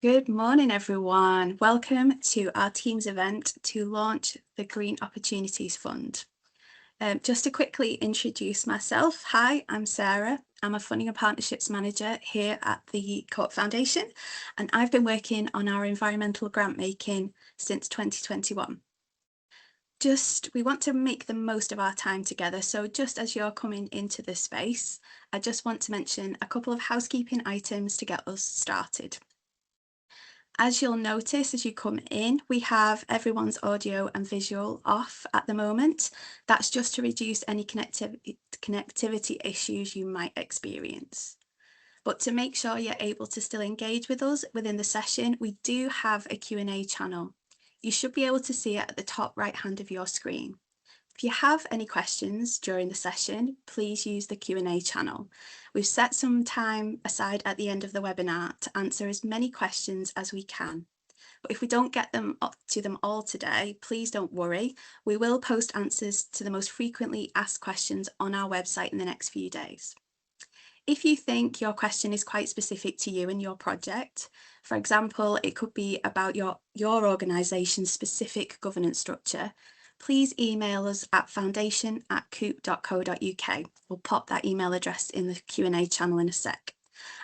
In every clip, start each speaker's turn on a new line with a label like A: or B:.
A: Good morning, everyone. Welcome to our team's event to launch the Green Opportunities Fund. Just to quickly introduce myself, hi, I'm Sarah. I'm a Funding and Partnerships Manager here at the Co-op Foundation, and I've been working on our environmental grant making since 2021. We want to make the most of our time together, so just as you're coming into this space, I just want to mention a couple of housekeeping items to get us started. As you'll notice as you come in, we have everyone's audio and visual off at the moment. That's just to reduce any connectivity issues you might experience. But to make sure you're able to still engage with us within the session, we do have a Q&A channel. You should be able to see it at the top right hand of your screen. If you have any questions during the session, please use the Q&A channel. We've set some time aside at the end of the webinar to answer as many questions as we can. But if we don't get to them all today, please don't worry. We will post answers to the most frequently asked questions on our website in the next few days. If you think your question is quite specific to you and your project, for example, it could be about your organisation's specific governance structure, please email us at foundation@coop.co.uk. We'll pop that email address in the Q&A channel in a sec,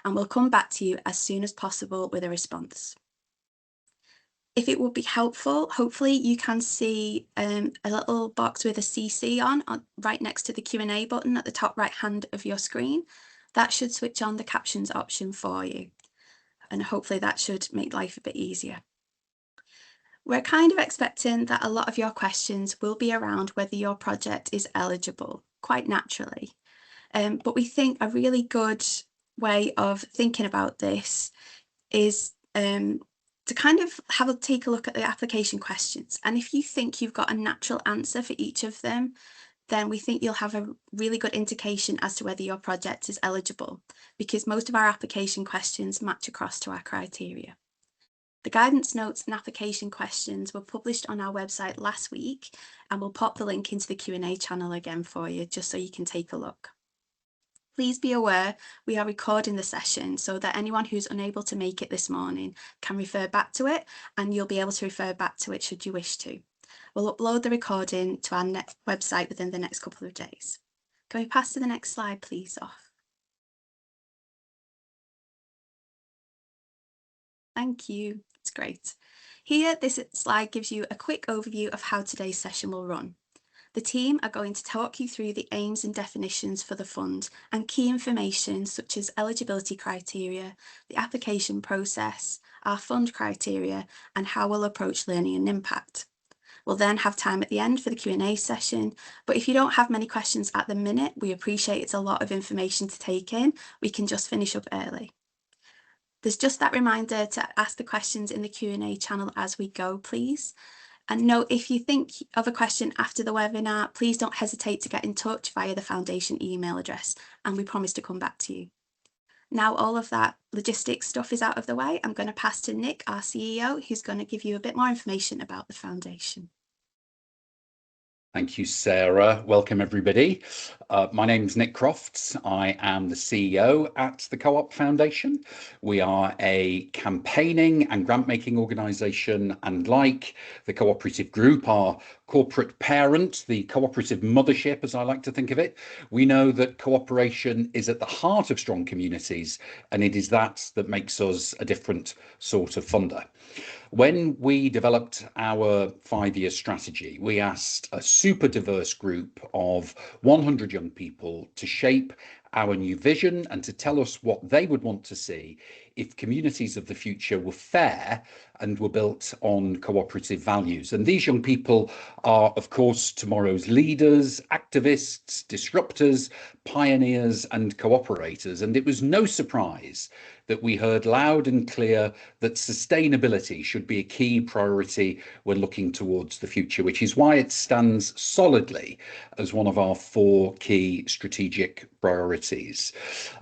A: and we'll come back to you as soon as possible with a response. If it would be helpful, hopefully you can see a little box with a CC on right next to the Q&A button at the top right hand of your screen. That should switch on the captions option for you, and hopefully that should make life a bit easier. We're kind of expecting that a lot of your questions will be around whether your project is eligible, quite naturally. But we think a really good way of thinking about this is to kind of take a look at the application questions. And if you think you've got a natural answer for each of them, then we think you'll have a really good indication as to whether your project is eligible, because most of our application questions match across to our criteria. The guidance notes and application questions were published on our website last week, and we'll pop the link into the Q&A channel again for you, just so you can take a look. Please be aware we are recording the session so that anyone who's unable to make it this morning can refer back to it, and you'll be able to refer back to it should you wish to. We'll upload the recording to our website within the next couple of days. Can we pass to the next slide, please, off? Thank you. It's great. Here, this slide gives you a quick overview of how today's session will run. The team are going to talk you through the aims and definitions for the fund and key information such as eligibility criteria, the application process, our fund criteria, and how we'll approach learning and impact. We'll then have time at the end for the Q&A session, but if you don't have many questions at the minute, we appreciate it's a lot of information to take in. We can just finish up early. There's just that reminder to ask the questions in the Q&A channel as we go, please. And note, if you think of a question after the webinar, please don't hesitate to get in touch via the foundation email address, and we promise to come back to you. Now all of that logistics stuff is out of the way, I'm going to pass to Nick, our CEO, who's going to give you a bit more information about the foundation.
B: Thank you, Sarah. Welcome, everybody. My name's Nick Crofts. I am the CEO at the Co-op Foundation. We are a campaigning and grant-making organisation, and like the Cooperative Group, our corporate parent, the cooperative mothership, as I like to think of it, we know that cooperation is at the heart of strong communities, and it is that makes us a different sort of funder. When we developed our 5-year strategy, we asked a super diverse group of 100 young people to shape our new vision and to tell us what they would want to see if communities of the future were fair and were built on cooperative values. And these young people are, of course, tomorrow's leaders, activists, disruptors, pioneers, and cooperators. And it was no surprise that we heard loud and clear that sustainability should be a key priority when looking towards the future, which is why it stands solidly as one of our 4 key strategic priorities.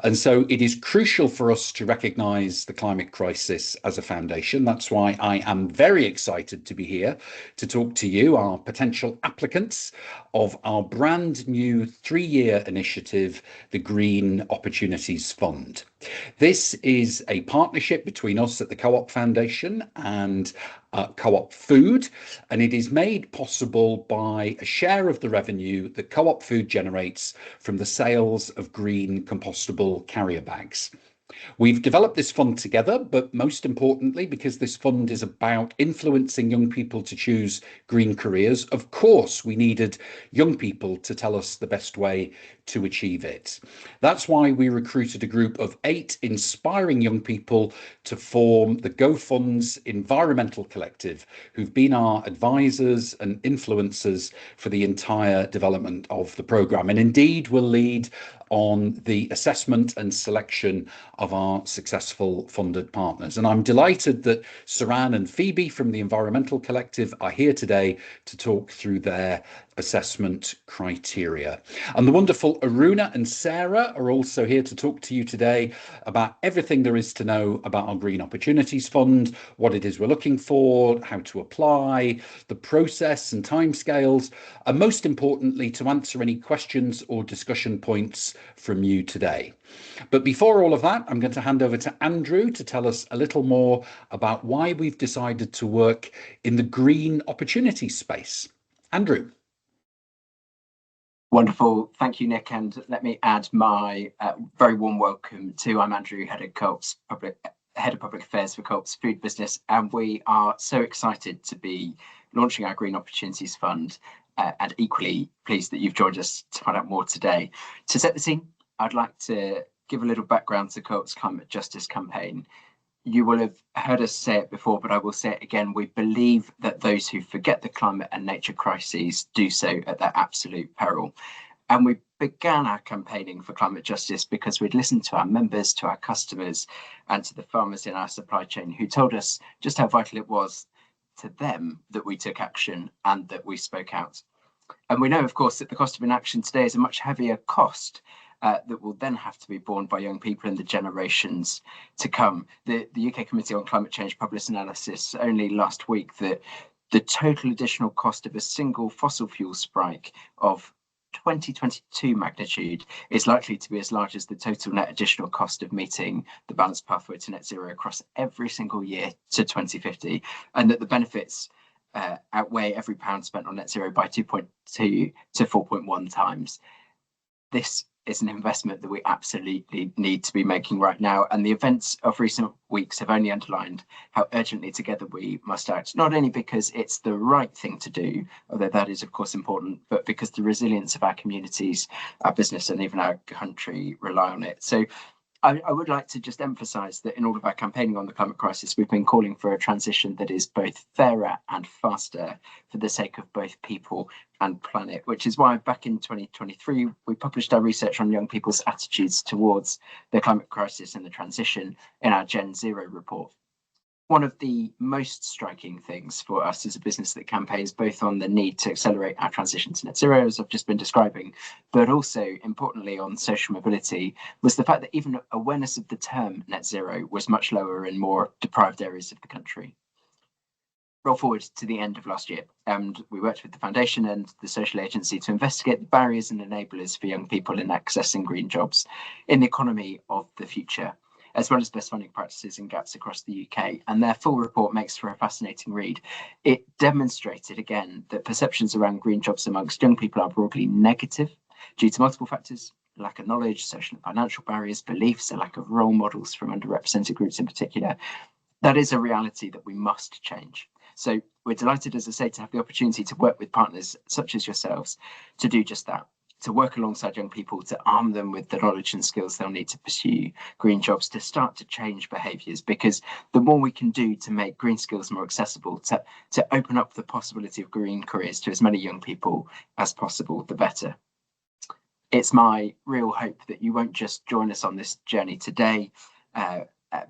B: And so it is crucial for us to recognise the climate crisis as a foundation. That's why I am very excited to be here to talk to you, our potential applicants of our brand new 3-year initiative, the Green Opportunities Fund. This is a partnership between us at the Co-op Foundation and Co-op Food, and it is made possible by a share of the revenue that Co-op Food generates from the sales of green compostable carrier bags. We've developed this fund together, but most importantly, because this fund is about influencing young people to choose green careers, of course, we needed young people to tell us the best way to achieve it. That's why we recruited a group of 8 inspiring young people to form the GoFund's Environmental Collective, who've been our advisors and influencers for the entire development of the programme, and indeed will lead on the assessment and selection of our successful funded partners. And I'm delighted that Saran and Phoebe from the Environmental Collective are here today to talk through their assessment criteria. And the wonderful Aruna and Sarah are also here to talk to you today about everything there is to know about our Green Opportunities Fund, what it is we're looking for, how to apply, the process and timescales, and most importantly, to answer any questions or discussion points from you today. But before all of that, I'm going to hand over to Andrew to tell us a little more about why we've decided to work in the green opportunity space. Andrew.
C: Wonderful. Thank you, Nick. And let me add my very warm welcome to, I'm Andrew, Head of Public Affairs for Co-op's food business. And we are so excited to be launching our Green Opportunities Fund and equally pleased that you've joined us to find out more today. To set the scene, I'd like to give a little background to Co-op's climate justice campaign. You will have heard us say it before, but I will say it again. We believe that those who forget the climate and nature crises do so at their absolute peril. And we began our campaigning for climate justice because we'd listened to our members, to our customers, and to the farmers in our supply chain who told us just how vital it was to them that we took action and that we spoke out. And we know, of course, that the cost of inaction today is a much heavier cost that will then have to be borne by young people in the generations to come. The UK Committee on Climate Change published analysis only last week that the total additional cost of a single fossil fuel strike of 2022 magnitude is likely to be as large as the total net additional cost of meeting the balanced pathway to net zero across every single year to 2050, and that the benefits outweigh every pound spent on net zero by 2.2 to 4.1 times. This is an investment that we absolutely need to be making right now, and the events of recent weeks have only underlined how urgently together we must act, not only because it's the right thing to do, although that is of course important, but because the resilience of our communities, our business and even our country rely on it. So I would like to just emphasise that in all of our campaigning on the climate crisis, we've been calling for a transition that is both fairer and faster for the sake of both people and planet, which is why back in 2023, we published our research on young people's attitudes towards the climate crisis and the transition in our Gen Zero report. One of the most striking things for us as a business that campaigns both on the need to accelerate our transition to net zero, as I've just been describing, but also importantly on social mobility, was the fact that even awareness of the term net zero was much lower in more deprived areas of the country. Roll forward to the end of last year, and we worked with the Foundation and the Social Agency to investigate the barriers and enablers for young people in accessing green jobs in the economy of the future, as well as best funding practices and gaps across the UK. And their full report makes for a fascinating read. It demonstrated again that perceptions around green jobs amongst young people are broadly negative due to multiple factors: lack of knowledge, social and financial barriers, beliefs, a lack of role models from underrepresented groups in particular. That is a reality that we must change. So we're delighted, as I say, to have the opportunity to work with partners such as yourselves to do just that, to work alongside young people, to arm them with the knowledge and skills they'll need to pursue green jobs, to start to change behaviours, because the more we can do to make green skills more accessible, to open up the possibility of green careers to as many young people as possible, the better. It's my real hope that you won't just join us on this journey today,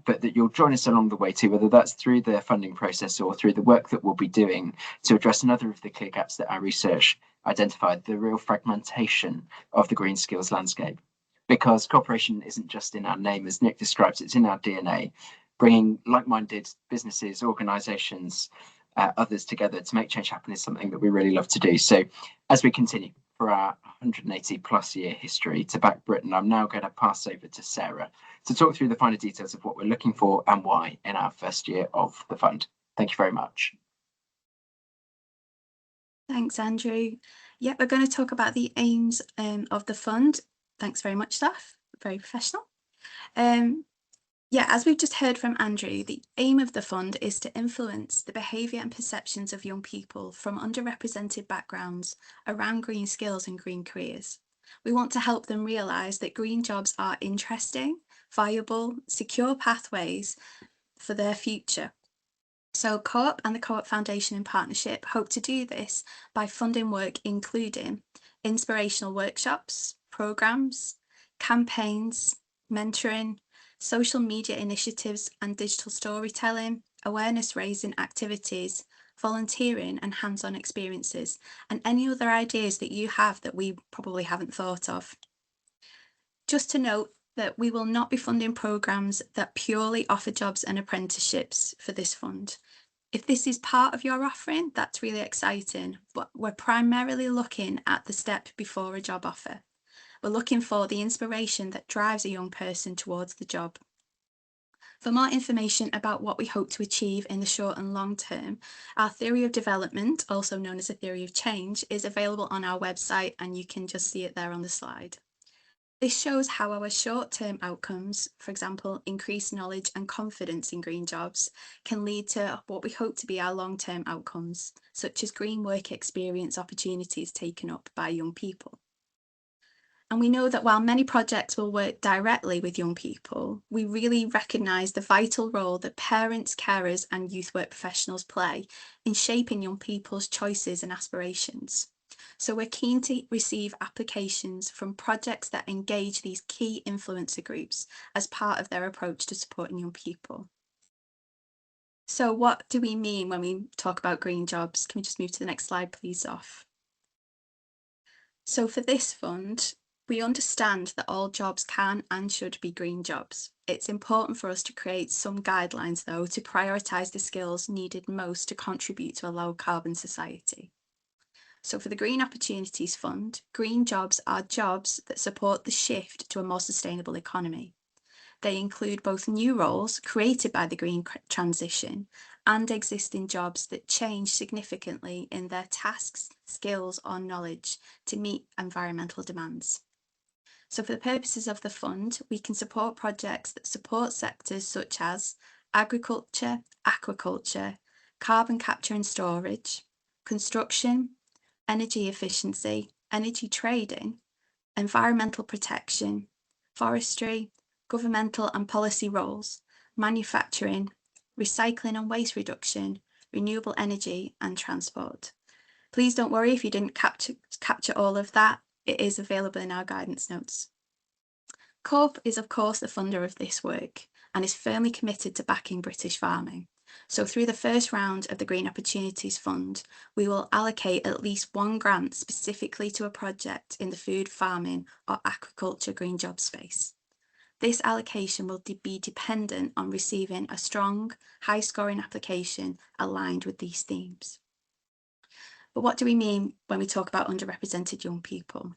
C: but that you'll join us along the way too, whether that's through the funding process or through the work that we'll be doing to address another of the clear gaps that our research identified, the real fragmentation of the green skills landscape. Because cooperation isn't just in our name, as Nick describes, it's in our DNA, bringing like-minded businesses, organisations, others together to make change happen is something that we really love to do. So as we continue, for our 180 plus year history to back Britain, I'm now going to pass over to Sarah to talk through the finer details of what we're looking for and why in our first year of the fund. Thank you very much.
A: Thanks, Andrew. Yeah, we're going to talk about the aims of the fund. Thanks very much, staff. Very professional. Yeah, as we've just heard from Andrew, the aim of the fund is to influence the behaviour and perceptions of young people from underrepresented backgrounds around green skills and green careers. We want to help them realise that green jobs are interesting, viable, secure pathways for their future. So Co-op and the Co-op Foundation in partnership hope to do this by funding work including inspirational workshops, programmes, campaigns, mentoring, social media initiatives and digital storytelling, awareness raising activities, volunteering and hands-on experiences, and any other ideas that you have that we probably haven't thought of. Just to note that we will not be funding programmes that purely offer jobs and apprenticeships for this fund. If this is part of your offering, that's really exciting, but we're primarily looking at the step before a job offer. We're looking for the inspiration that drives a young person towards the job. For more information about what we hope to achieve in the short and long term, our theory of development, also known as a theory of change, is available on our website and you can just see it there on the slide. This shows how our short-term outcomes, for example, increased knowledge and confidence in green jobs, can lead to what we hope to be our long-term outcomes, such as green work experience opportunities taken up by young people. And we know that while many projects will work directly with young people, we really recognise the vital role that parents, carers and youth work professionals play in shaping young people's choices and aspirations. So we're keen to receive applications from projects that engage these key influencer groups as part of their approach to supporting young people. So what do we mean when we talk about green jobs? Can we just move to the next slide, please, Off? So for this fund, we understand that all jobs can and should be green jobs. It's important for us to create some guidelines, though, to prioritise the skills needed most to contribute to a low carbon society. So for the Green Opportunities Fund, green jobs are jobs that support the shift to a more sustainable economy. They include both new roles created by the green transition and existing jobs that change significantly in their tasks, skills or knowledge to meet environmental demands. So for the purposes of the fund, we can support projects that support sectors such as agriculture, aquaculture, carbon capture and storage, construction, energy efficiency, energy trading, environmental protection, forestry, governmental and policy roles, manufacturing, recycling and waste reduction, renewable energy and transport. Please don't worry if you didn't capture all of that. It is available in our guidance notes. Co-op is of course the funder of this work and is firmly committed to backing British farming. So through the first round of the Green Opportunities Fund, we will allocate at least one grant specifically to a project in the food, farming or aquaculture green job space. This allocation will be dependent on receiving a strong, high-scoring application aligned with these themes. But what do we mean when we talk about underrepresented young people?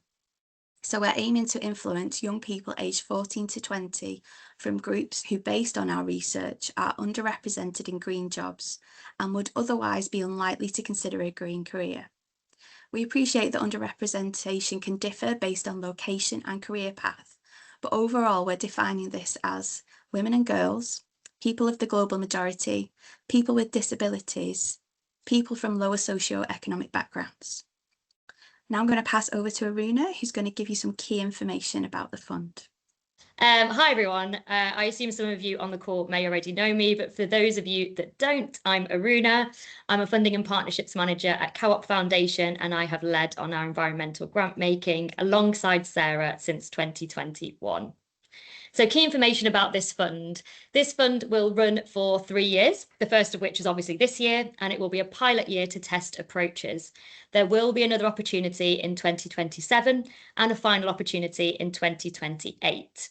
A: So we're aiming to influence young people aged 14 to 20 from groups who, based on our research, are underrepresented in green jobs and would otherwise be unlikely to consider a green career. We appreciate that underrepresentation can differ based on location and career path, but overall we're defining this as women and girls, people of the global majority, people with disabilities, people from lower socio-economic backgrounds. Now I'm going to pass over to Aruna, who's going to give you some key information about the fund.
D: Hi everyone. I assume some of you on the call may already know me, but for those of you that don't, I'm Aruna. I'm a funding and partnerships manager at Co-op Foundation, and I have led on our environmental grant making alongside Sarah since 2021. So key information about this fund. This fund will run for 3 years, the first of which is obviously this year, and it will be a pilot year to test approaches. There will be another opportunity in 2027 and a final opportunity in 2028.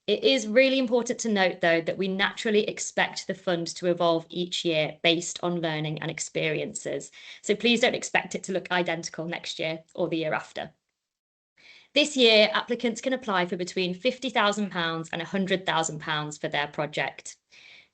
D: It is really important to note, though, that we naturally expect the fund to evolve each year based on learning and experiences. So please don't expect it to look identical next year or the year after. This year, applicants can apply for between £50,000 and £100,000 for their project.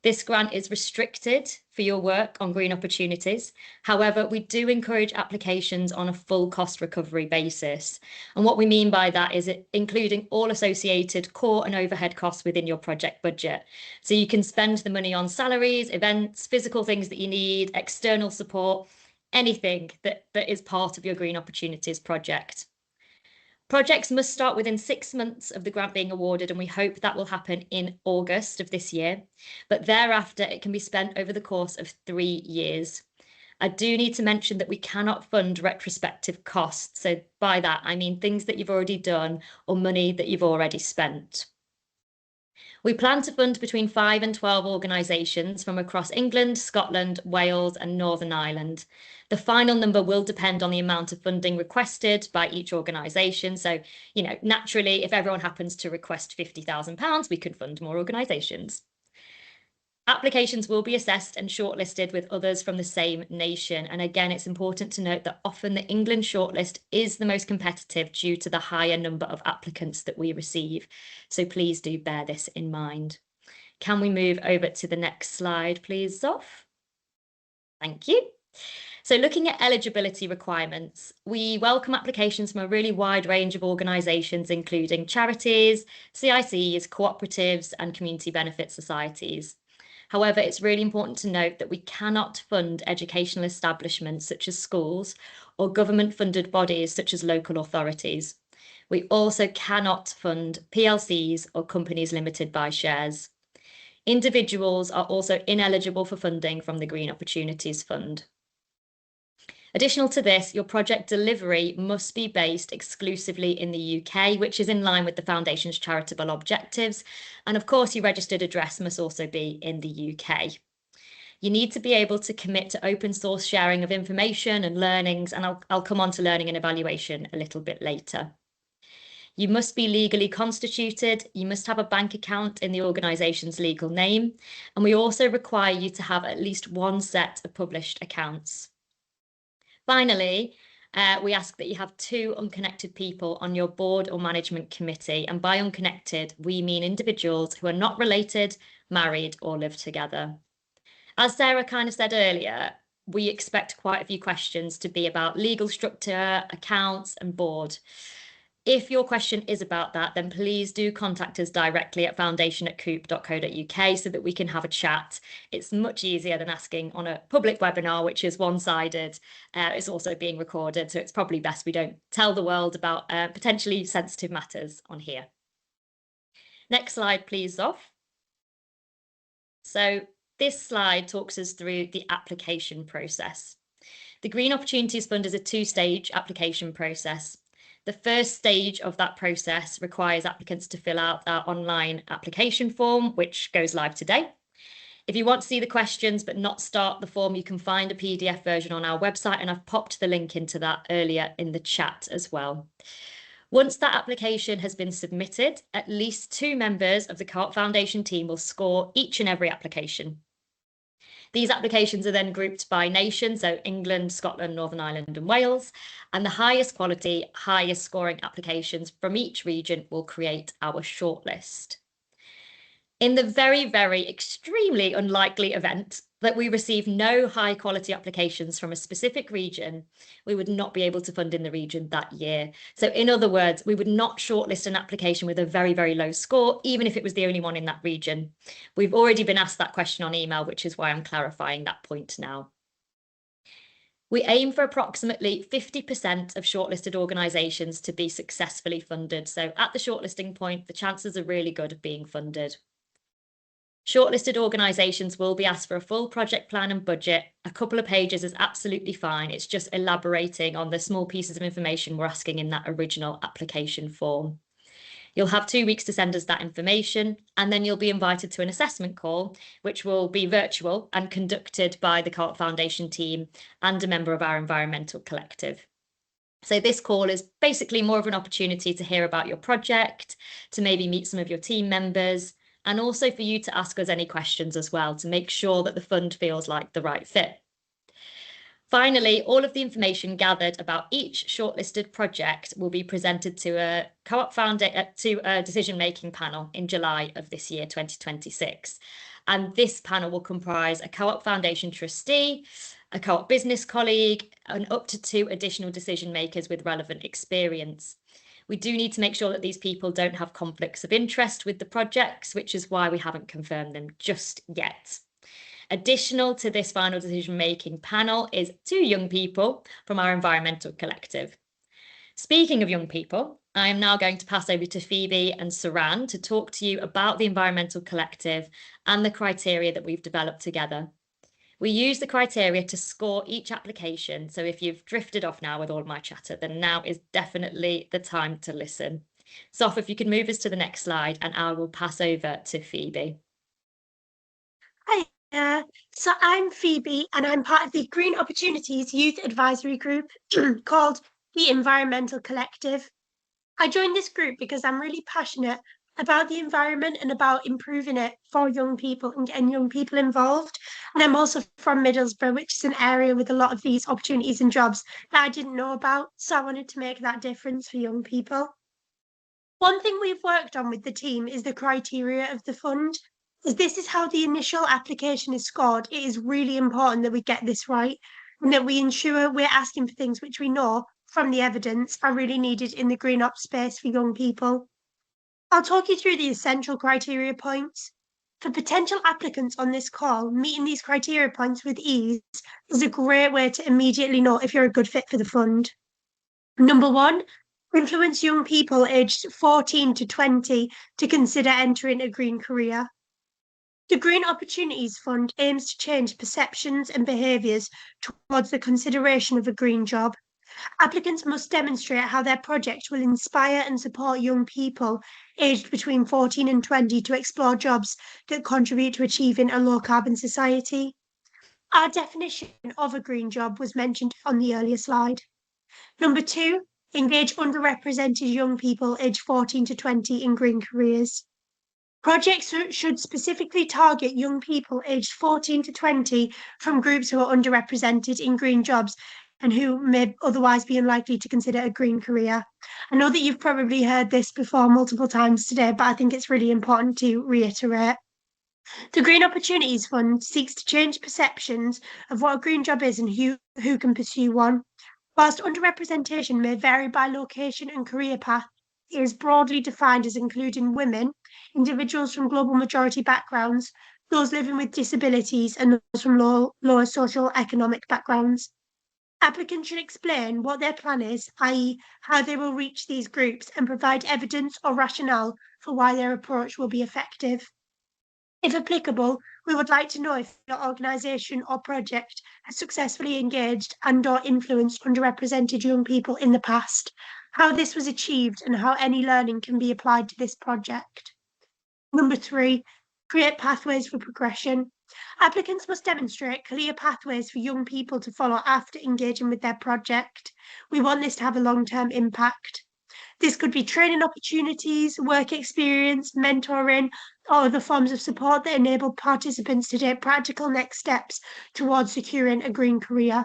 D: This grant is restricted for your work on green opportunities. However, we do encourage applications on a full cost recovery basis. And what we mean by that is including all associated core and overhead costs within your project budget. So you can spend the money on salaries, events, physical things that you need, external support, anything that is part of your green opportunities project. Projects must start within 6 months of the grant being awarded, and we hope that will happen in August of this year. But thereafter, it can be spent over the course of 3 years. I do need to mention that we cannot fund retrospective costs. So by that, I mean things that you've already done or money that you've already spent. We plan to fund between 5 and 12 organisations from across England, Scotland, Wales and Northern Ireland. The final number will depend on the amount of funding requested by each organisation. So, naturally, if everyone happens to request £50,000, we could fund more organisations. Applications will be assessed and shortlisted with others from the same nation. And again, it's important to note that often the England shortlist is the most competitive due to the higher number of applicants that we receive. So please do bear this in mind. Can we move over to the next slide, please, Zoff? Thank you. So looking at eligibility requirements, we welcome applications from a really wide range of organisations, including charities, CICs, cooperatives and community benefit societies. However, it's really important to note that we cannot fund educational establishments such as schools or government-funded bodies such as local authorities. We also cannot fund PLCs or companies limited by shares. Individuals are also ineligible for funding from the Green Opportunities Fund. Additional to this, your project delivery must be based exclusively in the UK, which is in line with the Foundation's charitable objectives. And of course, your registered address must also be in the UK. You need to be able to commit to open source sharing of information and learnings, and I'll come on to learning and evaluation a little bit later. You must be legally constituted, you must have a bank account in the organisation's legal name, and we also require you to have at least one set of published accounts. Finally, we ask that you have 2 unconnected people on your board or management committee. And by unconnected, we mean individuals who are not related, married or live together. As Sarah kind of said earlier, we expect quite a few questions to be about legal structure, accounts and board. If your question is about that, then please do contact us directly at foundation@coop.co.uk so that we can have a chat. It's much easier than asking on a public webinar, which is one-sided. It's also being recorded, so it's probably best we don't tell the world about potentially sensitive matters on here. Next slide, please, Zoff. So this slide talks us through the application process. The Green Opportunities Fund is a 2-stage application process. The first stage of that process requires applicants to fill out our online application form, which goes live today. If you want to see the questions but not start the form, you can find a PDF version on our website, and I've popped the link into that earlier in the chat as well. Once that application has been submitted, at least 2 members of the Co-op Foundation team will score each and every application. These applications are then grouped by nation, so England, Scotland, Northern Ireland and Wales, and the highest quality, highest scoring applications from each region will create our shortlist. In the very, very extremely unlikely event that we receive no high quality applications from a specific region, we would not be able to fund in the region that year. So in other words, we would not shortlist an application with a very, very low score, even if it was the only one in that region. We've already been asked that question on email, which is why I'm clarifying that point now. We aim for approximately 50% of shortlisted organisations to be successfully funded. So at the shortlisting point, the chances are really good of being funded. Shortlisted organisations will be asked for a full project plan and budget. A couple of pages is absolutely fine. It's just elaborating on the small pieces of information we're asking in that original application form. You'll have 2 weeks to send us that information, and then you'll be invited to an assessment call, which will be virtual and conducted by the Co-op Foundation team and a member of our environmental collective. So this call is basically more of an opportunity to hear about your project, to maybe meet some of your team members, and also for you to ask us any questions as well to make sure that the fund feels like the right fit. Finally, all of the information gathered about each shortlisted project will be presented to a decision-making panel in July of this year, 2026. And this panel will comprise a Co-op Foundation trustee, a Co-op business colleague, and up to 2 additional decision makers with relevant experience. We do need to make sure that these people don't have conflicts of interest with the projects, which is why we haven't confirmed them just yet. Additional to this final decision-making panel is 2 young people from our environmental collective. Speaking of young people, I am now going to pass over to Phoebe and Saran to talk to you about the environmental collective and the criteria that we've developed together. We use the criteria to score each application, so if you've drifted off now with all of my chatter, then now is definitely the time to listen. Soph, if you could move us to the next slide, and I will pass over to Phoebe.
E: Hi. So I'm Phoebe and I'm part of the Green Opportunities Youth Advisory Group called the Environmental Collective. I joined this group because I'm really passionate about the environment and about improving it for young people and getting young people involved. And I'm also from Middlesbrough, which is an area with a lot of these opportunities and jobs that I didn't know about. So I wanted to make that difference for young people. One thing we've worked on with the team is the criteria of the fund. As this is how the initial application is scored, it is really important that we get this right and that we ensure we're asking for things which we know from the evidence are really needed in the green up space for young people. I'll talk you through the essential criteria points. For potential applicants on this call, meeting these criteria points with ease is a great way to immediately know if you're a good fit for the fund. Number 1, influence young people aged 14 to 20 to consider entering a green career. The Green Opportunities Fund aims to change perceptions and behaviours towards the consideration of a green job. Applicants must demonstrate how their project will inspire and support young people aged between 14 and 20 to explore jobs that contribute to achieving a low-carbon society. Our definition of a green job was mentioned on the earlier slide. Number 2, engage underrepresented young people aged 14 to 20 in green careers. Projects should specifically target young people aged 14 to 20 from groups who are underrepresented in green jobs and who may otherwise be unlikely to consider a green career. I know that you've probably heard this before multiple times today, but I think it's really important to reiterate. The Green Opportunities Fund seeks to change perceptions of what a green job is and who can pursue one. Whilst underrepresentation may vary by location and career path, it is broadly defined as including women, individuals from global majority backgrounds, those living with disabilities, and those from lower social economic backgrounds. Applicants should explain what their plan is, i.e. how they will reach these groups, and provide evidence or rationale for why their approach will be effective. If applicable, we would like to know if your organisation or project has successfully engaged and/or influenced underrepresented young people in the past, how this was achieved, and how any learning can be applied to this project. Number 3, create pathways for progression. Applicants must demonstrate clear pathways for young people to follow after engaging with their project. We want this to have a long-term impact. This could be training opportunities, work experience, mentoring, or other forms of support that enable participants to take practical next steps towards securing a green career.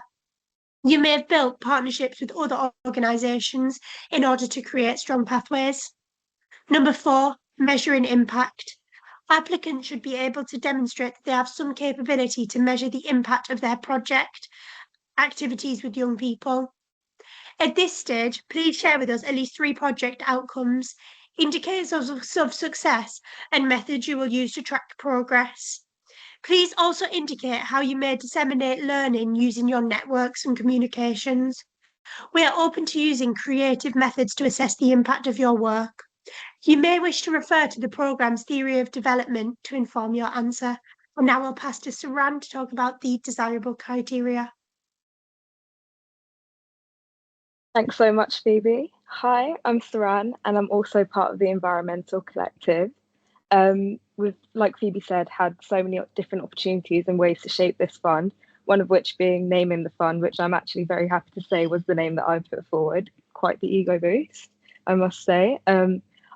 E: You may have built partnerships with other organisations in order to create strong pathways. Number 4, measuring impact. Applicants should be able to demonstrate that they have some capability to measure the impact of their project activities with young people. At this stage, please share with us at least 3 project outcomes, indicators of success, and methods you will use to track progress. Please also indicate how you may disseminate learning using your networks and communications. We are open to using creative methods to assess the impact of your work. You may wish to refer to the programme's theory of development to inform your answer. And now I'll pass to Saran to talk about the desirable criteria.
F: Thanks so much, Phoebe. Hi, I'm Saran, and I'm also part of the Environmental Collective. We've, like Phoebe said, had so many different opportunities and ways to shape this fund, one of which being naming the fund, which I'm actually very happy to say was the name that I put forward. Quite the ego boost, I must say.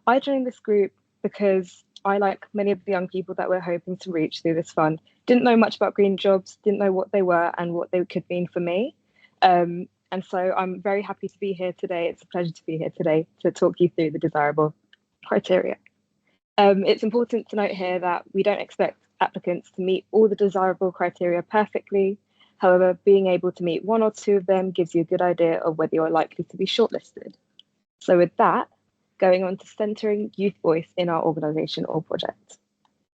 F: I joined this group because I, like many of the young people that we're hoping to reach through this fund, didn't know much about green jobs, didn't know what they were and what they could mean for me. And so I'm very happy to be here today. It's a pleasure to be here today to talk you through the desirable criteria. It's important to note here that we don't expect applicants to meet all the desirable criteria perfectly. However, being able to meet one or two of them gives you a good idea of whether you're likely to be shortlisted. So with that, going on to centering youth voice in our organisation or project.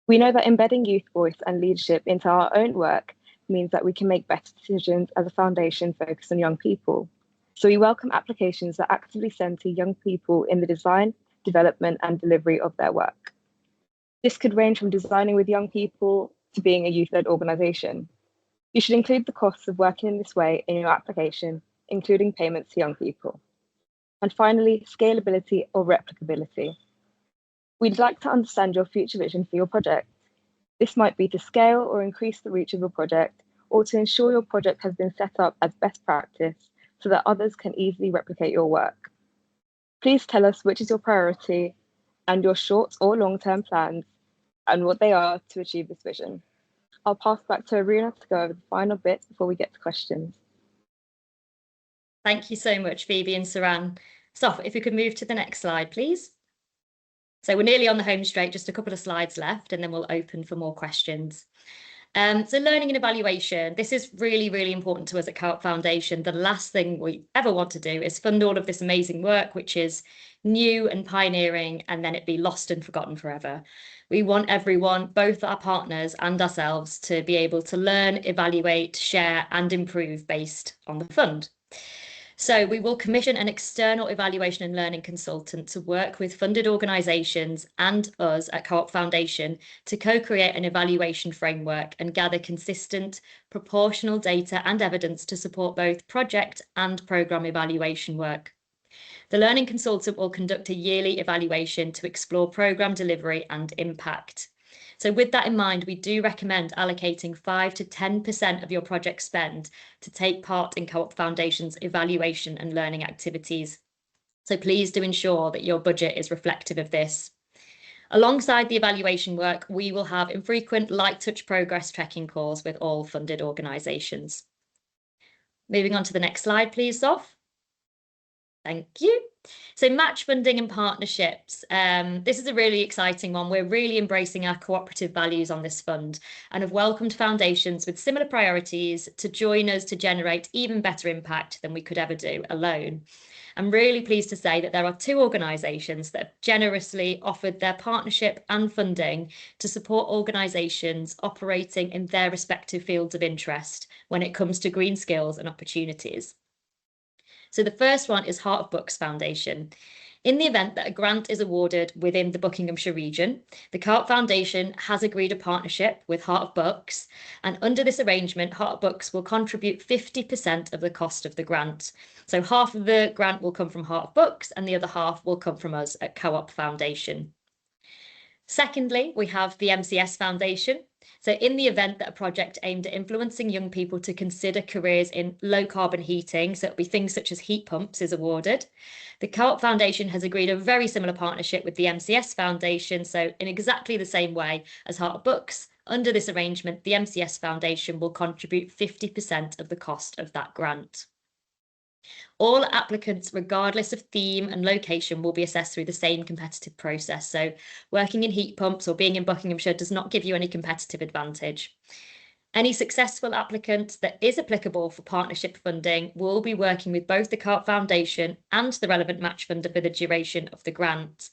F: We know that embedding youth voice and leadership into our own work means that we can make better decisions as a foundation focused on young people. So we welcome applications that actively centre young people in the design, development and delivery of their work. This could range from designing with young people to being a youth-led organisation. You should include the costs of working in this way in your application, including payments to young people. And finally, scalability or replicability. We'd like to understand your future vision for your project. This might be to scale or increase the reach of your project, or to ensure your project has been set up as best practice so that others can easily replicate your work. Please tell us which is your priority and your short or long-term plans and what they are to achieve this vision. I'll pass back to Aruna to go over the final bit before we get to questions.
D: Thank you so much, Phoebe and Saran. So if we could move to the next slide, please. So we're nearly on the home straight, just a couple of slides left, and then we'll open for more questions. So learning and evaluation, this is really, really important to us at Co-op Foundation. The last thing we ever want to do is fund all of this amazing work, which is new and pioneering, and then it be lost and forgotten forever. We want everyone, both our partners and ourselves, to be able to learn, evaluate, share and improve based on the fund. So we will commission an external evaluation and learning consultant to work with funded organisations and us at Co-op Foundation to co-create an evaluation framework and gather consistent, proportional data and evidence to support both project and programme evaluation work. The learning consultant will conduct a yearly evaluation to explore programme delivery and impact. So with that in mind, we do recommend allocating 5 to 10% of your project spend to take part in Co-op Foundation's evaluation and learning activities. So please do ensure that your budget is reflective of this. Alongside the evaluation work, we will have infrequent light touch progress checking calls with all funded organisations. Moving on to the next slide, please, Sof. Thank you. So match funding and partnerships. This is a really exciting one. We're really embracing our cooperative values on this fund and have welcomed foundations with similar priorities to join us to generate even better impact than we could ever do alone. I'm really pleased to say that there are 2 organisations that have generously offered their partnership and funding to support organisations operating in their respective fields of interest when it comes to green skills and opportunities. So the first one is Heart of Books Foundation. In the event that a grant is awarded within the Buckinghamshire region, the Co-op Foundation has agreed a partnership with Heart of Books, and under this arrangement, Heart of Books will contribute 50% of the cost of the grant. So half of the grant will come from Heart of Books and the other half will come from us at Co-op Foundation. Secondly, we have the MCS Foundation. So in the event that a project aimed at influencing young people to consider careers in low carbon heating, so it'll be things such as heat pumps, is awarded, the Co-op Foundation has agreed a very similar partnership with the MCS Foundation. So in exactly the same way as Heart of Books, under this arrangement, the MCS Foundation will contribute 50% of the cost of that grant. All applicants, regardless of theme and location, will be assessed through the same competitive process. So working in heat pumps or being in Buckinghamshire does not give you any competitive advantage. Any successful applicant that is applicable for partnership funding will be working with both the Co-op Foundation and the relevant match funder for the duration of the grant.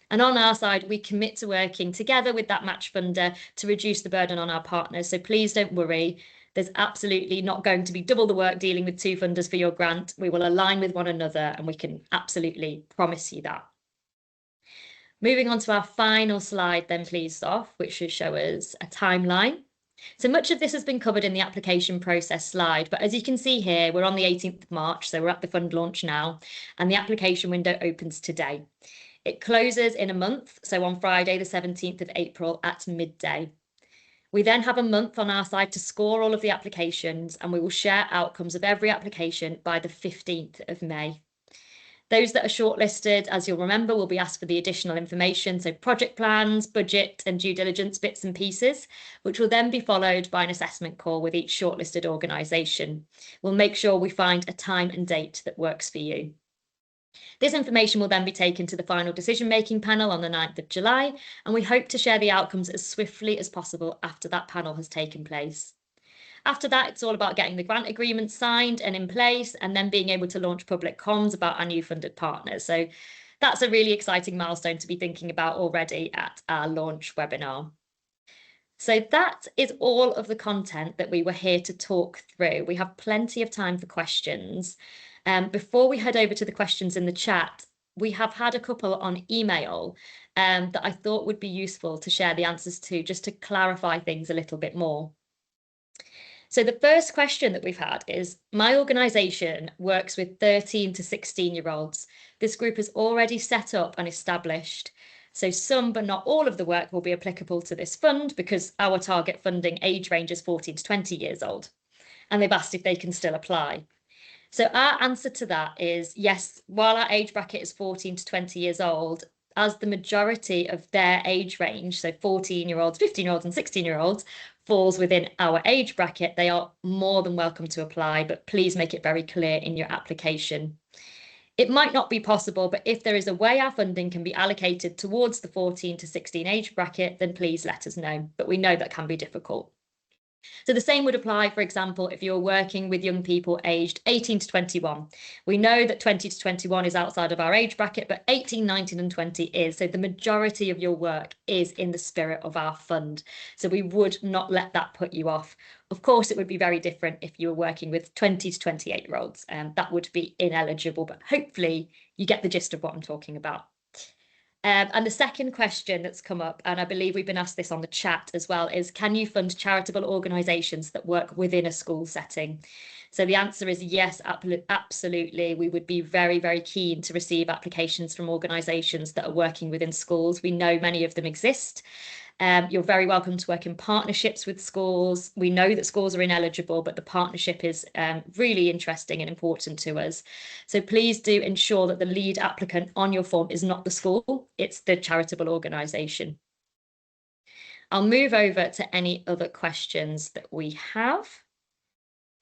D: And on our side, we commit to working together with that match funder to reduce the burden on our partners. So please don't worry. There's absolutely not going to be double the work dealing with 2 funders for your grant. We will align with one another and we can absolutely promise you that. Moving on to our final slide then, please, Sof, which should show us a timeline. So much of this has been covered in the application process slide, but as you can see here, we're on the 18th of March, so we're at the fund launch now, and the application window opens today. It closes in a month, so on Friday, the 17th of April at midday. We then have a month on our side to score all of the applications, and we will share outcomes of every application by the 15th of May. Those that are shortlisted, as you'll remember, will be asked for the additional information, so project plans, budget and due diligence bits and pieces, which will then be followed by an assessment call with each shortlisted organisation. We'll make sure we find a time and date that works for you. This information will then be taken to the final decision-making panel on the 9th of July, and we hope to share the outcomes as swiftly as possible after that panel has taken place. After that, it's all about getting the grant agreement signed and in place, and then being able to launch public comms about our new funded partners. So that's a really exciting milestone to be thinking about already at our launch webinar. So that is all of the content that we were here to talk through. We have plenty of time for questions. Before we head over to the questions in the chat, we have had a couple on email that I thought would be useful to share the answers to, just to clarify things a little bit more. So the first question that we've had is, my organisation works with 13 to 16-year-olds. This group is already set up and established. So some, but not all of the work will be applicable to this fund because our target funding age range is 14 to 20 years old. And they've asked if they can still apply. So our answer to that is yes, while our age bracket is 14 to 20 years old, as the majority of their age range, so 14-year-olds, 15-year-olds and 16-year-olds, falls within our age bracket, they are more than welcome to apply, but please make it very clear in your application. It might not be possible, but if there is a way our funding can be allocated towards the 14 to 16 age bracket, then please let us know. But we know that can be difficult. So the same would apply, for example, if you're working with young people aged 18 to 21. We know that 20 to 21 is outside of our age bracket, but 18, 19 and 20 is. So the majority of your work is in the spirit of our fund. So we would not let that put you off. Of course, it would be very different if you were working with 20 to 28-year-olds, and that would be ineligible, but hopefully you get the gist of what I'm talking about. And the second question that's come up, and I believe we've been asked this on the chat as well, is can you fund charitable organisations that work within a school setting? So the answer is yes, absolutely. We would be very, very keen to receive applications from organisations that are working within schools. We know many of them exist. You're very welcome to work in partnerships with schools. We know that schools are ineligible, but the partnership is really interesting and important to us. So please do ensure that the lead applicant on your form is not the school, it's the charitable organisation. I'll move over to any other questions that we have.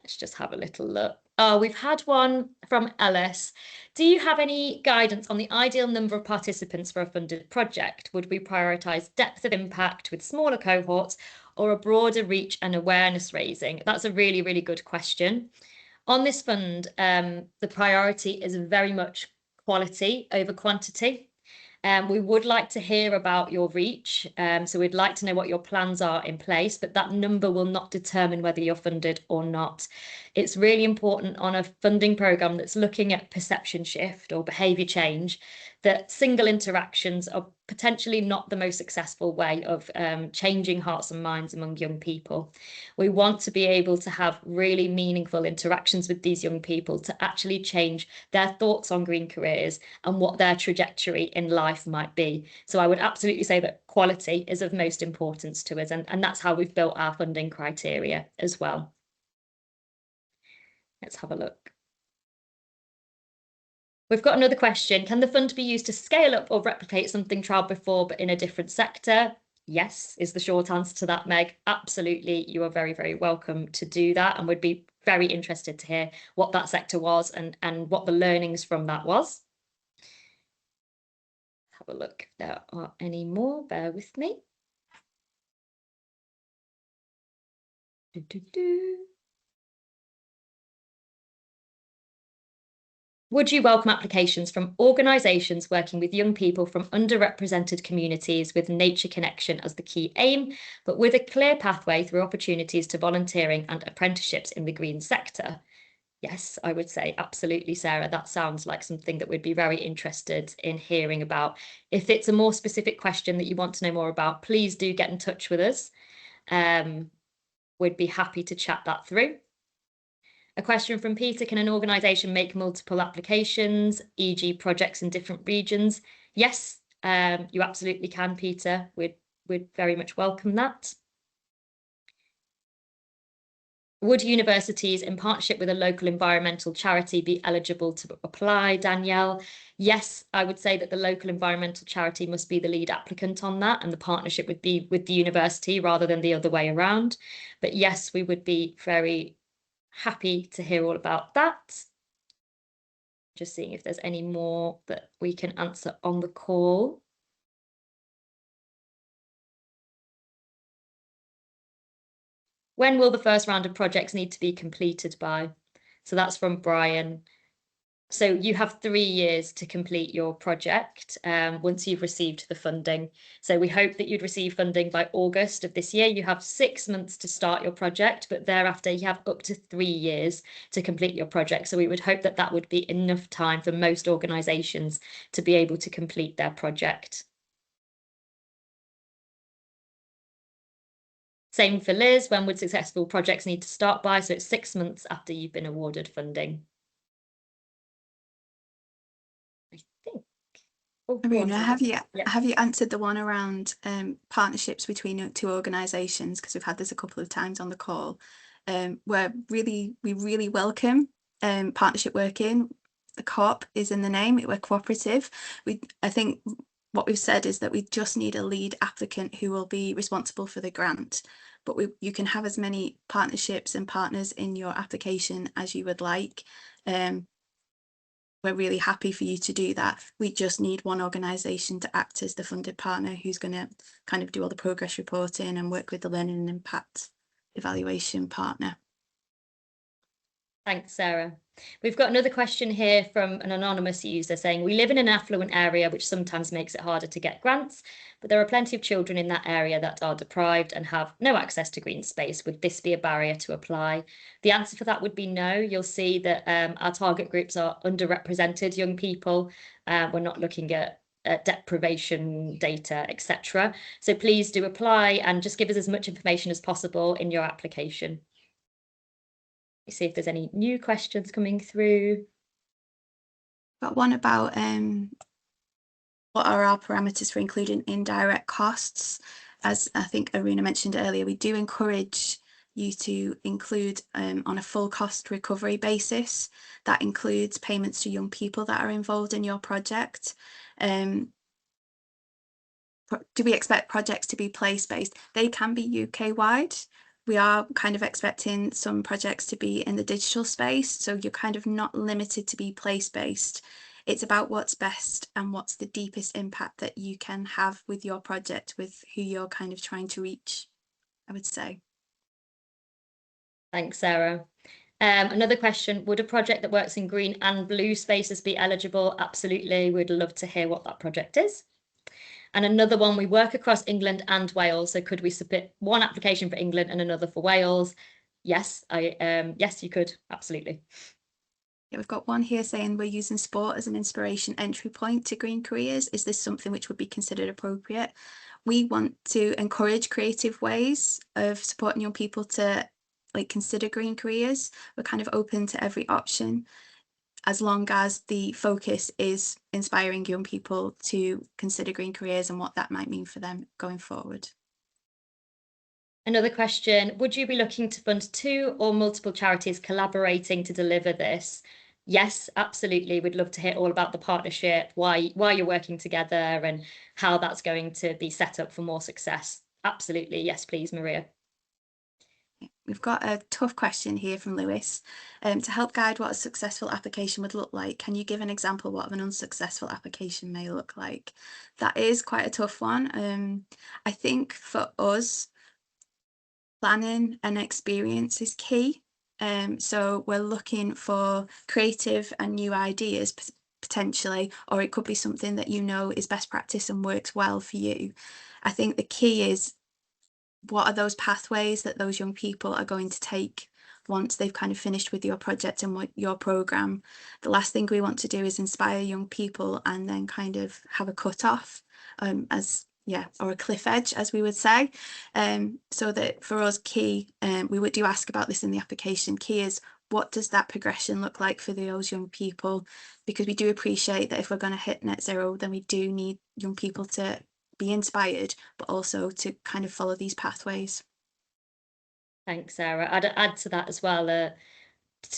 D: Let's just have a little look. Oh, we've had one from Ellis. Do you have any guidance on the ideal number of participants for a funded project? Would we prioritise depth of impact with smaller cohorts or a broader reach and awareness raising? That's a really, really good question. On this fund, the priority is very much quality over quantity. We would like to hear about your reach. So we'd like to know what your plans are in place, but that number will not determine whether you're funded or not. It's really important on a funding programme that's looking at perception shift or behaviour change, that single interactions are potentially not the most successful way of changing hearts and minds among young people. We want to be able to have really meaningful interactions with these young people to actually change their thoughts on green careers and what their trajectory in life might be. So I would absolutely say that quality is of most importance to us, and that's how we've built our funding criteria as well. Let's have a look. We've got another question. Can the fund be used to scale up or replicate something trialled before but in a different sector? Yes, is the short answer to that, Meg. Absolutely, you are very, very welcome to do that, and would be very interested to hear what that sector was and what the learnings from that was. Have a look if there are any more. Bear with me. Would you welcome applications from organisations working with young people from underrepresented communities with nature connection as the key aim, but with a clear pathway through opportunities to volunteering and apprenticeships in the green sector? Yes, I would say absolutely, Sarah. That sounds like something that we'd be very interested in hearing about. If it's a more specific question that you want to know more about, please do get in touch with us. We'd be happy to chat that through. A question from Peter, can an organisation make multiple applications, e.g. projects in different regions? Yes, you absolutely can, Peter. We'd very much welcome that. Would universities in partnership with a local environmental charity be eligible to apply, Danielle? Yes, I would say that the local environmental charity must be the lead applicant on that, and the partnership would be with the university rather than the other way around. But yes, we would be very happy to hear all about that. Just seeing if there's any more that we can answer on the call. When will the first round of projects need to be completed by? So that's from Brian. So you have 3 years to complete your project once you've received the funding. So we hope that you'd receive funding by August of this year. You have 6 months to start your project, but thereafter you have up to 3 years to complete your project. So we would hope that that would be enough time for most organisations to be able to complete their project. Same for Liz, when would successful projects need to start by? So it's 6 months after you've been awarded funding. I think. Oh,
A: Aruna, have you answered the one around partnerships between 2 organisations? Because we've had this a couple of times on the call. We really welcome partnership working. The co-op is in the name. We're cooperative. I think what we've said is that we just need a lead applicant who will be responsible for the grant. But you can have as many partnerships and partners in your application as you would like. We're really happy for you to do that. We just need one organisation to act as the funded partner who's going to kind of do all the progress reporting and work with the learning and impact evaluation partner.
D: Thanks, Sarah. We've got another question here from an anonymous user saying, we live in an affluent area, which sometimes makes it harder to get grants, but there are plenty of children in that area that are deprived and have no access to green space. Would this be a barrier to apply? The answer for that would be no. You'll see that our target groups are underrepresented young people. We're not looking at deprivation data, etc. So please do apply and just give us as much information as possible in your application. See if there's any new questions coming through.
A: Got one about what are our parameters for including indirect costs? As I think Aruna mentioned earlier, we do encourage you to include on a full cost recovery basis. That includes payments to young people that are involved in your project. Do we expect projects to be place-based? They can be UK-wide. We are kind of expecting some projects to be in the digital space, so you're kind of not limited to be place-based. It's about what's best and what's the deepest impact that you can have with your project, with who you're kind of trying to reach, I would say.
D: Thanks, Sarah. Another question, would a project that works in green and blue spaces be eligible? Absolutely, we'd love to hear what that project is. And another one, we work across England and Wales, so could we submit one application for England and another for Wales? Yes, yes, you could, absolutely.
A: Yeah, we've got one here saying we're using sport as an inspiration entry point to green careers. Is this something which would be considered appropriate? We want to encourage creative ways of supporting young people to consider green careers. We're kind of open to every option, as long as the focus is inspiring young people to consider green careers and what that might mean for them going forward.
D: Another question, would you be looking to fund 2 or multiple charities collaborating to deliver this? Yes, absolutely. We'd love to hear all about the partnership, why you're working together and how that's going to be set up for more success. Absolutely. Yes, please, Maria.
A: We've got a tough question here from Lewis. To help guide what a successful application would look like, can you give an example of what an unsuccessful application may look like? That is quite a tough one. I think for us, planning and experience is key. So we're looking for creative and new ideas potentially, or it could be something that you know is best practice and works well for you. I think the key is, what are those pathways that those young people are going to take once they've kind of finished with your project and your programme? The last thing we want to do is inspire young people and then kind of have a cut-off or a cliff edge, as we would say. So that for us, key, we do ask about this in the application, key is, what does that progression look like for those young people? Because we do appreciate that if we're going to hit net zero, then we do need young people to be inspired, but also to kind of follow these pathways.
D: Thanks, Sarah. I'd add to that as well,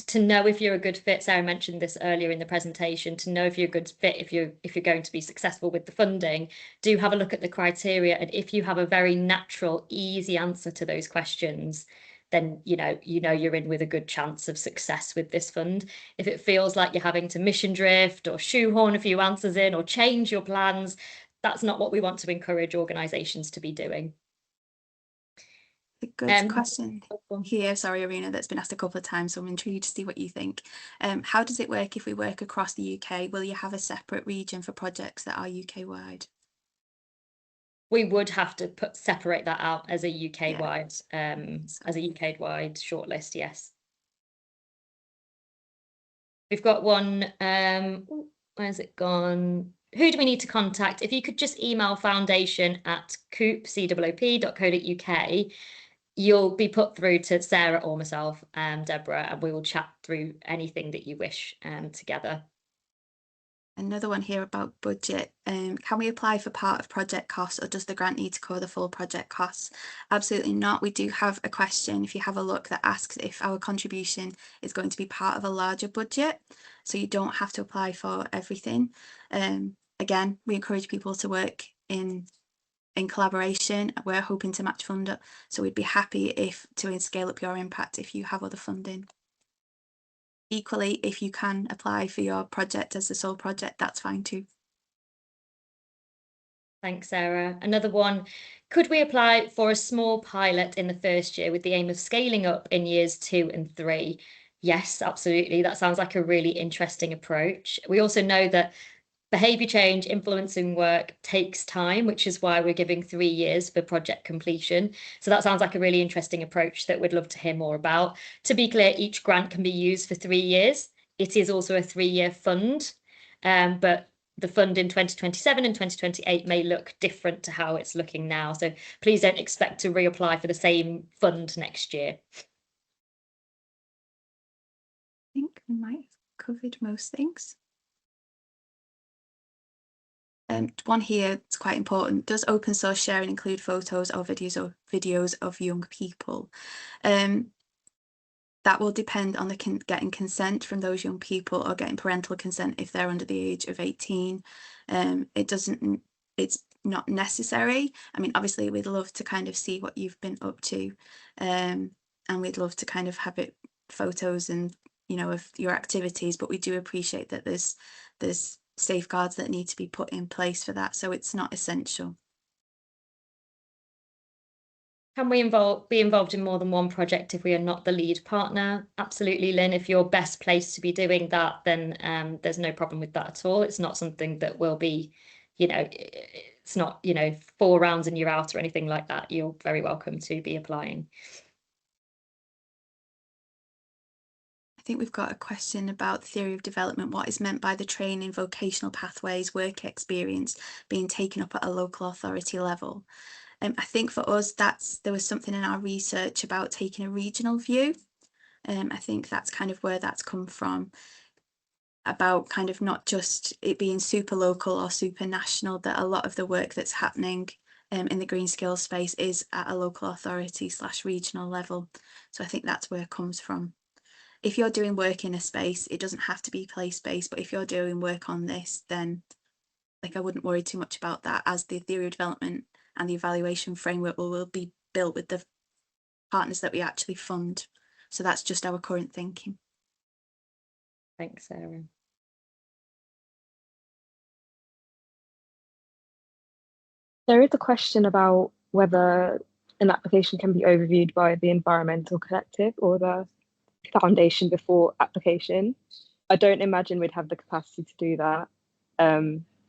D: to know if you're a good fit. Sarah mentioned this earlier in the presentation. To know if you're a good fit, if you're going to be successful with the funding, do have a look at the criteria. And if you have a very natural, easy answer to those questions, then you know you're in with a good chance of success with this fund. If it feels like you're having to mission drift or shoehorn a few answers in or change your plans, that's not what we want to encourage organisations to be doing.
A: A good question here, sorry, Aruna, that's been asked a couple of times, so I'm intrigued to see what you think. How does it work if we work across the UK? Will you have a separate region for projects that are UK-wide?
D: We would have to separate that out as a UK-wide, shortlist, yes. We've got one, where's it gone? Who do we need to contact? If you could just email foundation@coop.co.uk, you'll be put through to Sarah or myself, Deborah, and we will chat through anything that you wish together.
A: Another one here about budget. Can we apply for part of project costs, or does the grant need to cover the full project costs? Absolutely not. We do have a question, if you have a look, that asks if our contribution is going to be part of a larger budget. So you don't have to apply for everything. Again, we encourage people to work in collaboration. We're hoping to match fund up, so we'd be happy to scale up your impact if you have other funding. Equally, if you can apply for your project as the sole project, that's fine too.
D: Thanks, Sarah. Another one, could we apply for a small pilot in the first year with the aim of scaling up in years 2 and 3? Yes, absolutely. That sounds like a really interesting approach. We also know that behaviour change, influencing work takes time, which is why we're giving 3 years for project completion. So that sounds like a really interesting approach that we'd love to hear more about. To be clear, each grant can be used for 3 years. It is also a 3-year fund, but the fund in 2027 and 2028 may look different to how it's looking now. So please don't expect to reapply for the same fund next year.
A: I think we might have covered most things. One here, it's quite important. Does open source sharing include photos or videos of young people? That will depend on getting consent from those young people, or getting parental consent if they're under the age of 18. It's not necessary. I mean, obviously we'd love to kind of see what you've been up to, and we'd love to kind of have photos and, you know, of your activities, but we do appreciate that there's safeguards that need to be put in place for that, so it's not essential.
D: Can we be involved in more than one project if we are not the lead partner? Absolutely, Lynn. If you're best placed to be doing that, then there's no problem with that at all. It's not something that will be, you know, it's not, you know, 4 rounds and you're out or anything like that. You're very welcome to be applying.
A: I think we've got a question about theory of development. What is meant by the training, vocational pathways, work experience being taken up at a local authority level? I think for us, there was something in our research about taking a regional view. I think that's kind of where that's come from, about kind of not just it being super local or super national, that a lot of the work that's happening in the green skills space is at a local authority / regional level. So I think that's where it comes from. If you're doing work in a space, it doesn't have to be place-based, but if you're doing work on this, then I wouldn't worry too much about that, as the theory of development and the evaluation framework will be built with the partners that we actually fund. So that's just our current thinking.
D: Thanks, Sarah.
F: There is a question about whether an application can be overviewed by the Environmental Collective or the Foundation before application. I don't imagine we'd have the capacity to do that,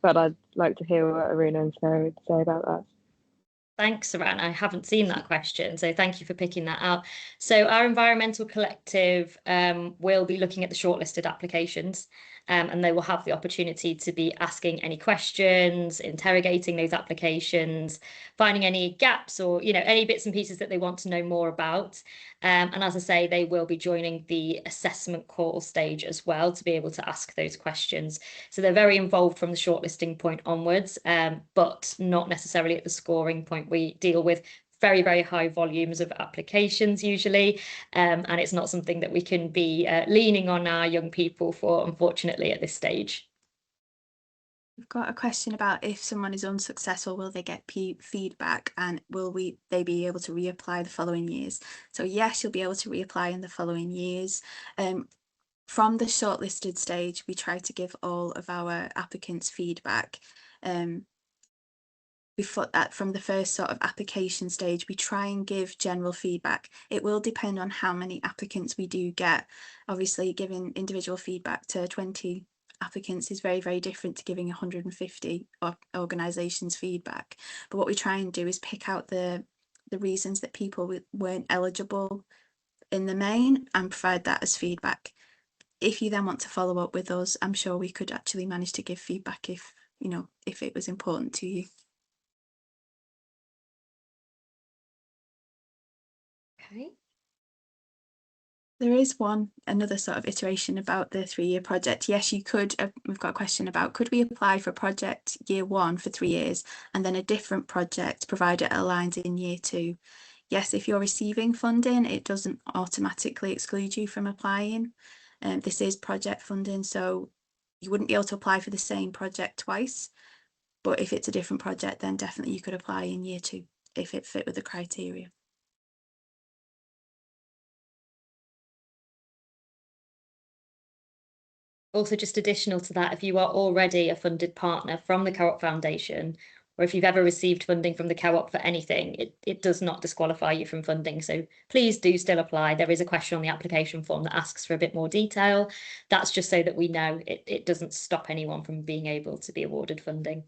F: but I'd like to hear what Aruna and Sarah would say about that.
D: Thanks, Saran. I haven't seen that question, so thank you for picking that out. So our Environmental Collective will be looking at the shortlisted applications, and they will have the opportunity to be asking any questions, interrogating those applications, finding any gaps or, you know, any bits and pieces that they want to know more about. And as I say, they will be joining the assessment call stage as well to be able to ask those questions. So they're very involved from the shortlisting point onwards, but not necessarily at the scoring point. We deal with very, very high volumes of applications usually, and it's not something that we can be leaning on our young people for, unfortunately, at this stage.
A: We've got a question about if someone is unsuccessful, will they get feedback, and will they be able to reapply the following years? So yes, you'll be able to reapply in the following years. From the shortlisted stage, we try to give all of our applicants feedback. Before that, from the first sort of application stage, we try and give general feedback. It will depend on how many applicants we do get. Obviously, giving individual feedback to 20 applicants is very, very different to giving 150 organisations feedback. But what we try and do is pick out the reasons that people weren't eligible in the main and provide that as feedback. If you then want to follow up with us, I'm sure we could actually manage to give feedback if it was important to you.
D: Okay.
A: There is another sort of iteration about the 3-year project. Yes, you could. We've got a question about, could we apply for project year 1 for 3 years and then a different project provided it aligns in year 2? Yes, if you're receiving funding, it doesn't automatically exclude you from applying. This is project funding, so you wouldn't be able to apply for the same project twice. But if it's a different project, then definitely you could apply in year 2 if it fit with the criteria.
D: Also, just additional to that, if you are already a funded partner from the Co-op Foundation, or if you've ever received funding from the Co-op for anything, it does not disqualify you from funding. So please do still apply. There is a question on the application form that asks for a bit more detail. That's just so that we know it doesn't stop anyone from being able to be awarded funding.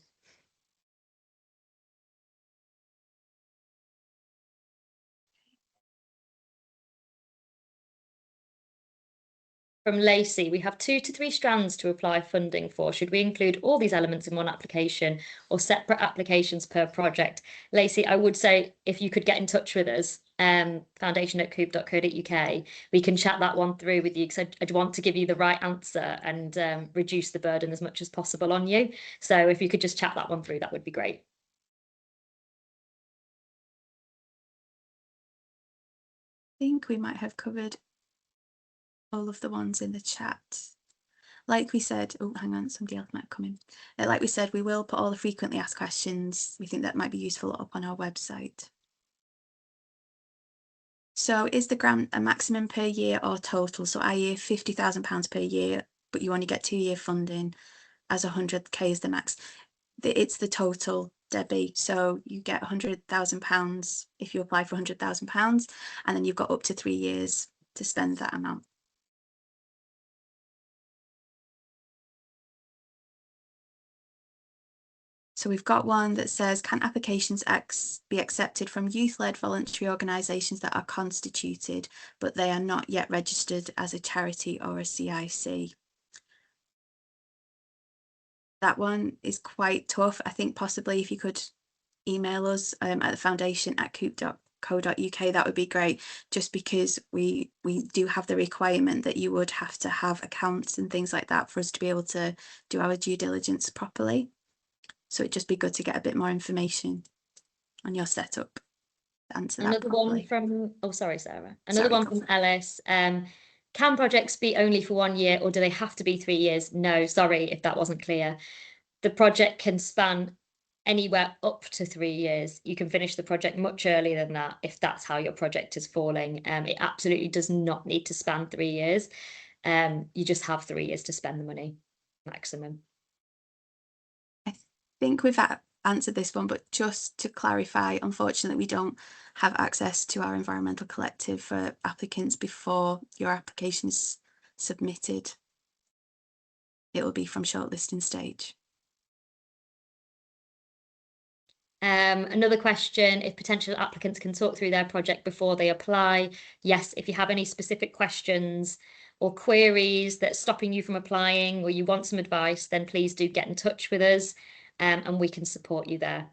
D: From Lacey, we have 2 to 3 strands to apply funding for. Should we include all these elements in one application or separate applications per project? Lacey, I would say if you could get in touch with us, foundation@coop.co.uk, we can chat that one through with you, because I'd want to give you the right answer and reduce the burden as much as possible on you. So if you could just chat that one through, that would be great.
A: I think we might have covered all of the ones in the chat. Like we said, oh, hang on, somebody else might come in. Like we said, we will put all the frequently asked questions. We think that might be useful up on our website. So is the grant a maximum per year or total? So i.e. £50,000 per year, but you only get 2-year funding as 100k is the max. It's the total, Debbie. So you get £100,000 if you apply for £100,000, and then you've got up to 3 years to spend that amount. So we've got one that says, can applications be accepted from youth-led voluntary organisations that are constituted, but they are not yet registered as a charity or a CIC? That one is quite tough. I think possibly if you could email us at the foundation@coop.co.uk, that would be great, just because we do have the requirement that you would have to have accounts and things like that for us to be able to do our due diligence properly. So it'd just be good to get a bit more information on your setup to answer that
D: Another
A: properly.
D: one from, oh, sorry, Sarah. Another one from Ellis. Can projects be only for 1 year, or do they have to be 3 years? No, sorry if that wasn't clear. The project can span anywhere up to 3 years. You can finish the project much earlier than that if that's how your project is falling. It absolutely does not need to span 3 years. You just have 3 years to spend the money maximum.
A: I think we've answered this one, but just to clarify, unfortunately, we don't have access to our environmental collective for applicants before your application is submitted. It will be from shortlisting stage.
D: Another question, if potential applicants can talk through their project before they apply. Yes, if you have any specific questions or queries that's stopping you from applying, or you want some advice, then please do get in touch with us, and we can support you there.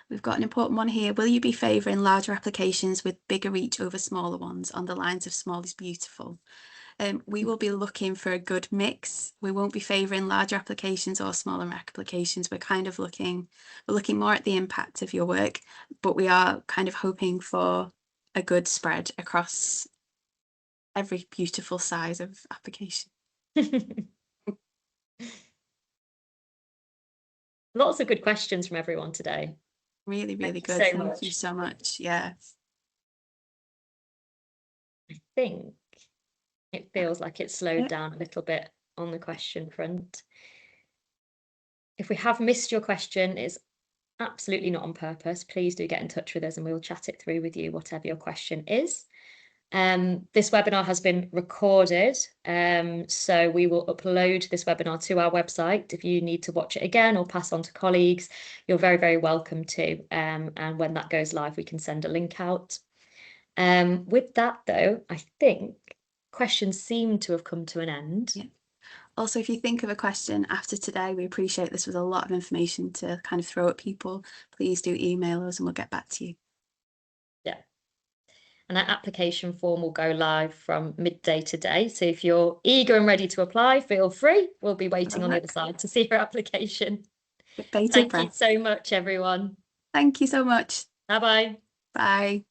A: We've got an important one here. Will you be favouring larger applications with bigger reach over smaller ones on the lines of small is beautiful? We will be looking for a good mix. We won't be favouring larger applications or smaller applications. We're kind of looking more at the impact of your work, but we are kind of hoping for a good spread across every beautiful size of application.
D: Lots of good questions from everyone today.
A: Really, really good.
D: Thank you so
A: Thank
D: much.
A: you so much. Yeah.
D: I think it feels like it's slowed down a little bit on the question front. If we have missed your question, it's absolutely not on purpose. Please do get in touch with us and we'll chat it through with you, whatever your question is. This webinar has been recorded, so we will upload this webinar to our website. If you need to watch it again or pass on to colleagues, you're very, very welcome to. And when that goes live, we can send a link out. With that, though, I think questions seem to have come to an end.
A: Yeah. Also, if you think of a question after today, we appreciate this was a lot of information to kind of throw at people. Please do email us and we'll get back to you.
D: Yeah. And our application form will go live from midday today. So if you're eager and ready to apply, feel free. We'll be waiting on the other side to see your application. Thank you so much, everyone.
A: Thank you so much.
D: Bye-bye.
A: Bye.